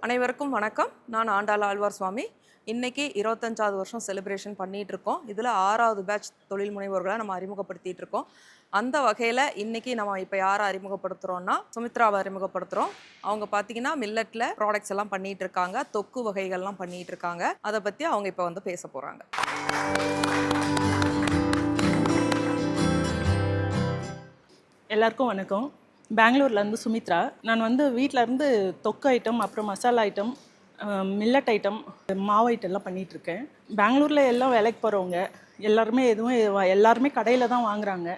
அனைவருக்கும் வணக்கம். நான் ஆண்டாள் ஆழ்வார் சுவாமி. இன்னைக்கு 25வது வருஷம் செலிப்ரேஷன் பண்ணிட்டு இருக்கோம். இதில் 6வது பேட்ச் தொழில் முனைவோர்களை நம்ம அறிமுகப்படுத்திட்டு இருக்கோம். அந்த வகையில் இன்னைக்கு நம்ம இப்போ யாரை அறிமுகப்படுத்துகிறோம்னா சுமித்ராவை அறிமுகப்படுத்துகிறோம். அவங்க பார்த்தீங்கன்னா மில்லட்டில் ப்ராடக்ட்ஸ் எல்லாம் பண்ணிட்டு இருக்காங்க, தொக்கு வகைகள்லாம் பண்ணிட்டு இருக்காங்க. அதை பற்றி அவங்க இப்போ வந்து பேச போகிறாங்க. எல்லாருக்கும் வணக்கம். பெங்களூர்லேருந்து சுமித்ரா. நான் வந்து வீட்டிலேருந்து தொக்கு ஐட்டம், அப்புறம் மசாலா ஐட்டம், மில்லட் ஐட்டம், மாவு ஐட்டம்லாம் பண்ணிகிட்ருக்கேன். பெங்களூரில் எல்லாம் வேலைக்கு போகிறவங்க எல்லாருமே கடையில் தான் வாங்குகிறாங்க.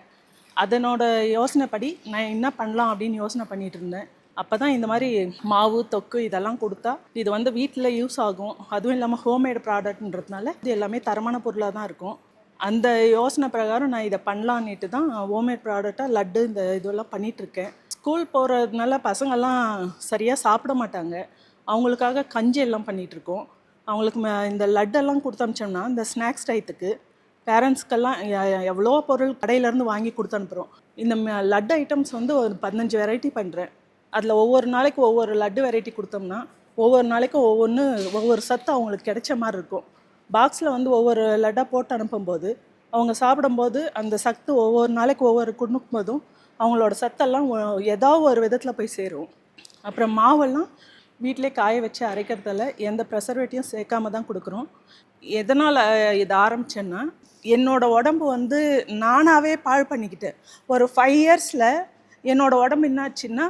அதனோட யோசனைப்படி நான் என்ன பண்ணலாம் அப்படின்னு யோசனை பண்ணிகிட்டு இருந்தேன். அப்போ தான் இந்த மாதிரி மாவு தொக்கு இதெல்லாம் கொடுத்தா இது வந்து வீட்டில் யூஸ் ஆகும். அதுவும் இல்லாமல் ஹோம்மேடு ப்ராடக்ட்ன்றதுனால இது எல்லாமே தரமான பொருளாக தான் இருக்கும். அந்த யோசனை பிரகாரம் நான் இதை பண்ணலான்னுட்டு தான் ஹோம்மேட் ப்ராடக்டாக லட்டு இந்த இதெல்லாம் பண்ணிகிட்ருக்கேன். ஸ்கூல் போகிறதுனால பசங்கள்லாம் சரியாக சாப்பிட மாட்டாங்க. அவங்களுக்காக கஞ்சி எல்லாம் பண்ணிகிட்ருக்கோம். அவங்களுக்கு இந்த லட்டெல்லாம் கொடுத்து அனுப்பிச்சோம்னா இந்த ஸ்நாக்ஸ் டயத்துக்கு பேரண்ட்ஸ்க்கெல்லாம் எவ்வளோ பொருள் கடையிலேருந்து வாங்கி கொடுத்து அனுப்புகிறோம். இந்த லட்டு ஐட்டம்ஸ் வந்து ஒரு 15 வெரைட்டி பண்ணுறேன். அதில் ஒவ்வொரு நாளைக்கு ஒவ்வொரு லட்டு வெரைட்டி கொடுத்தோம்னா ஒவ்வொரு நாளைக்கும் ஒவ்வொரு சத்து அவங்களுக்கு கிடைச்ச மாதிரி இருக்கும். பாக்ஸில் வந்து ஒவ்வொரு லட்டாக போட்டு அனுப்பும்போது அவங்க சாப்பிடும்போது அந்த சத்து ஒவ்வொரு நாளைக்கு ஒவ்வொரு கொடுக்கும்போதும் அவங்களோட சத்தெல்லாம் ஏதாவது ஒரு விதத்தில் போய் சேரும். அப்புறம் மாவெல்லாம் வீட்டிலே காய வச்சு அரைக்கிறதால எந்த ப்ரெசர்வேட்டிவும் சேர்க்காம தான் கொடுக்குறோம். எதனால் இதை ஆரம்பித்தேன்னா என்னோடய உடம்பு வந்து நானாகவே பாழ் பண்ணிக்கிட்டேன். ஒரு 5 இயர்ஸில் என்னோடய உடம்பு என்னாச்சுன்னா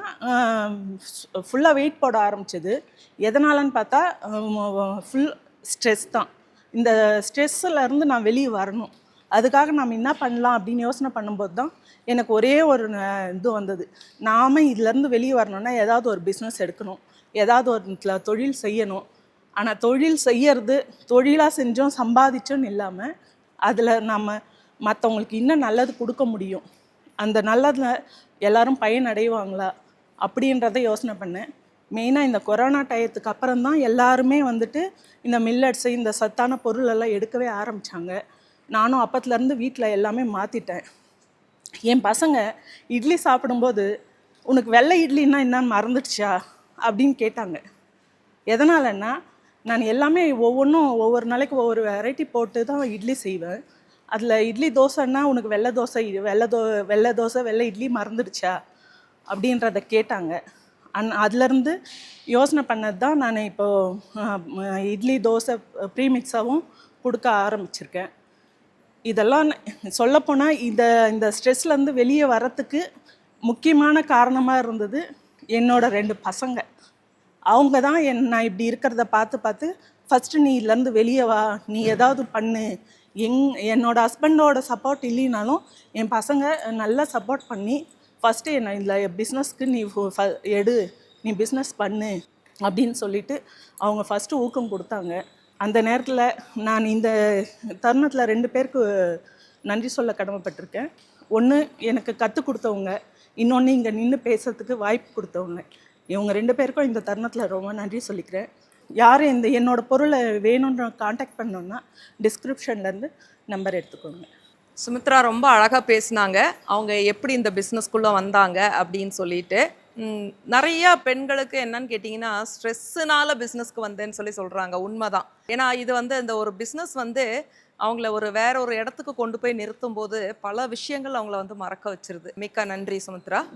ஃபுல்லாக வெயிட் போட ஆரம்பிச்சது. எதனாலன்னு பார்த்தா ஃபுல் ஸ்ட்ரெஸ் தான். இந்த ஸ்ட்ரெஸ்ஸிலேருந்து நான் வெளியே வரணும். அதுக்காக நாம் என்ன பண்ணலாம் அப்படின்னு யோசனை பண்ணும்போது தான் எனக்கு ஒரே ஒரு இது வந்தது. நாம் இதிலேருந்து வெளியே வரணும்னா ஏதாவது ஒரு பிஸ்னஸ் எடுக்கணும், ஏதாவது ஒரு தொழில் செய்யணும். ஆனால் தொழில் செய்யறது தொழிலாக செஞ்சோம் சம்பாதிச்சோன்னு இல்லாமல் அதில் நம்ம மற்றவங்களுக்கு இன்னும் நல்லது கொடுக்க முடியும், அந்த நல்லதில் எல்லோரும் பயனடைவாங்களா அப்படின்றத யோசனை பண்ணேன். மெயினாக இந்த கொரோனா டயத்துக்கு அப்புறம் தான் எல்லாருமே வந்துட்டு இந்த மில்லட்ஸு இந்த சத்தான பொருளெல்லாம் எடுக்கவே ஆரம்பித்தாங்க. நானும் அப்பத்துலேருந்து வீட்டில் எல்லாமே மாற்றிட்டேன். என் பசங்க இட்லி சாப்பிடும்போது உனக்கு வெள்ளை இட்லின்னா என்னன்னு மறந்துடுச்சா அப்படின்னு கேட்டாங்க. எதனாலன்னா நான் எல்லாமே ஒவ்வொரு நாளைக்கு ஒவ்வொரு வெரைட்டி போட்டு தான் இட்லி செய்வேன். அதில் இட்லி தோசைன்னா உனக்கு வெள்ளை தோசை வெள்ளை இட்லி மறந்துடுச்சா அப்படின்றத கேட்டாங்க. அதுலேருந்து யோசனை பண்ணது தான் நான் இப்போது இட்லி தோசை ப்ரீமிக்ஸாகவும் கொடுக்க ஆரம்பிச்சிருக்கேன். இதெல்லாம் சொல்லப்போனால் இந்த ஸ்ட்ரெஸ்லேருந்து வெளியே வரத்துக்கு முக்கியமான காரணமாக இருந்தது என்னோட 2 பசங்க. அவங்க தான் நான் இப்படி இருக்கிறத பார்த்து ஃபஸ்ட்டு நீ இதுலேருந்து வெளியே வா, நீ ஏதாவது பண்ணு. என்னோட ஹஸ்பண்டோட சப்போர்ட் இல்லைனாலும் என் பசங்க நல்லா சப்போர்ட் பண்ணி ஃபஸ்ட்டு என்னை இதில் பிஸ்னஸ்க்கு நீ பிஸ்னஸ் பண்ணு அப்படின்னு சொல்லிவிட்டு அவங்க ஃபஸ்ட்டு ஊக்கம் கொடுத்தாங்க. அந்த நேரத்தில் நான் இந்த தருணத்தில் 2 பேருக்கு நன்றி சொல்ல கடமைப்பட்டிருக்கேன். ஒன்று எனக்கு கற்றுக் கொடுத்தவங்க, இன்னொன்று இங்கே நின்று பேசுறதுக்கு வாய்ப்பு கொடுத்தவங்க. இவங்க 2 பேருக்கும் இந்த தருணத்தில் ரொம்ப நன்றி சொல்லிக்கிறேன். யாரும் என்னோடய பொருளை வேணுன்ற காண்டாக்ட் பண்ணோன்னா டிஸ்கிரிப்ஷன்லேருந்து நம்பர் எடுத்துக்கோங்க. சுமித்ரா ரொம்ப அழகாக பேசினாங்க. அவங்க எப்படி இந்த பிஸ்னஸ்க்குள்ளே வந்தாங்க அப்படின்னு சொல்லிட்டு. நிறைய பெண்களுக்கு என்னன்னு கேட்டிங்கன்னா ஸ்ட்ரெஸ்ஸுனால பிஸ்னஸ்க்கு வந்தேன்னு சொல்கிறாங்க. உண்மைதான். ஏன்னா இது வந்து இந்த ஒரு பிஸ்னஸ் வந்து அவங்கள வேற ஒரு இடத்துக்கு கொண்டு போய் நிறுத்தும் போது பல விஷயங்கள் அவங்கள வந்து மறக்க வச்சிருது. மிக்க நன்றி சுமித்ரா.